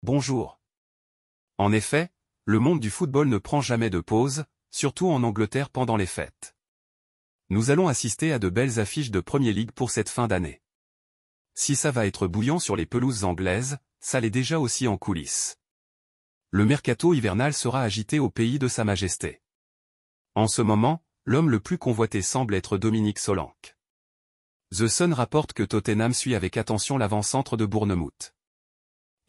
Bonjour. En effet, le monde du football ne prend jamais de pause, surtout en Angleterre pendant les fêtes. Nous allons assister à de belles affiches de Premier League pour cette fin d'année. Si ça va être bouillant sur les pelouses anglaises, ça l'est déjà aussi en coulisses. Le mercato hivernal sera agité au pays de Sa Majesté. En ce moment, l'homme le plus convoité semble être Dominique Solanke. The Sun rapporte que Tottenham suit avec attention l'avant-centre de Bournemouth.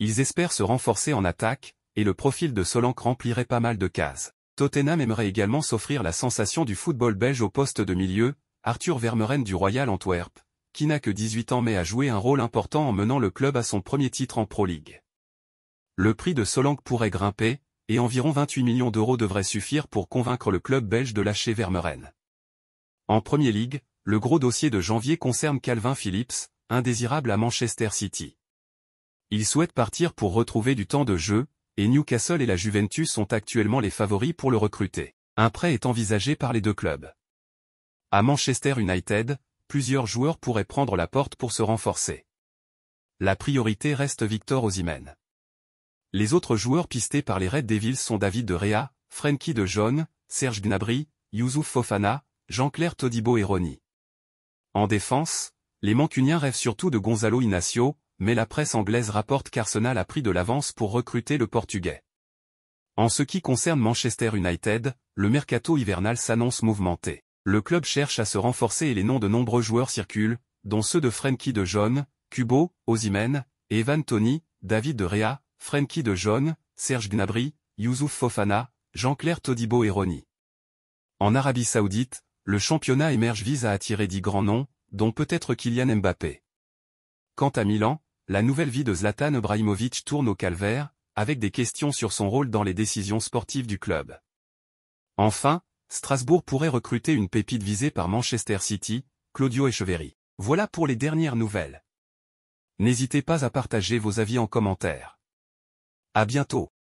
Ils espèrent se renforcer en attaque, et le profil de Solanke remplirait pas mal de cases. Tottenham aimerait également s'offrir la sensation du football belge au poste de milieu, Arthur Vermeuren du Royal Antwerp, qui n'a que 18 ans mais a joué un rôle important en menant le club à son premier titre en Pro League. Le prix de Solanke pourrait grimper, et environ 28 millions d'euros devraient suffire pour convaincre le club belge de lâcher Vermeuren. En Premier League, le gros dossier de janvier concerne Calvin Phillips, indésirable à Manchester City. Il souhaite partir pour retrouver du temps de jeu, et Newcastle et la Juventus sont actuellement les favoris pour le recruter. Un prêt est envisagé par les deux clubs. À Manchester United, plusieurs joueurs pourraient prendre la porte pour se renforcer. La priorité reste Victor Osimhen. Les autres joueurs pistés par les Red Devils sont David de Gea, Frenkie de Jong, Serge Gnabry, Youssouf Fofana, Jean-Claire Todibo et Ronny. En défense, les Mancuniens rêvent surtout de Gonzalo Inacio, mais la presse anglaise rapporte qu'Arsenal a pris de l'avance pour recruter le Portugais. En ce qui concerne Manchester United, le mercato hivernal s'annonce mouvementé. Le club cherche à se renforcer et les noms de nombreux joueurs circulent, dont ceux de Frenkie de Jong, Kubo, Osimhen, Evan Toney, David de Gea, Frenkie de Jong, Serge Gnabry, Youssouf Fofana, Jean-Claire Todibo et Ronny. En Arabie Saoudite, le championnat émerge vise à attirer 10 grands noms, dont peut-être Kylian Mbappé. Quant à Milan, la nouvelle vie de Zlatan Ibrahimovic tourne au calvaire, avec des questions sur son rôle dans les décisions sportives du club. Enfin, Strasbourg pourrait recruter une pépite visée par Manchester City, Claudio Echeverri. Voilà pour les dernières nouvelles. N'hésitez pas à partager vos avis en commentaire. À bientôt.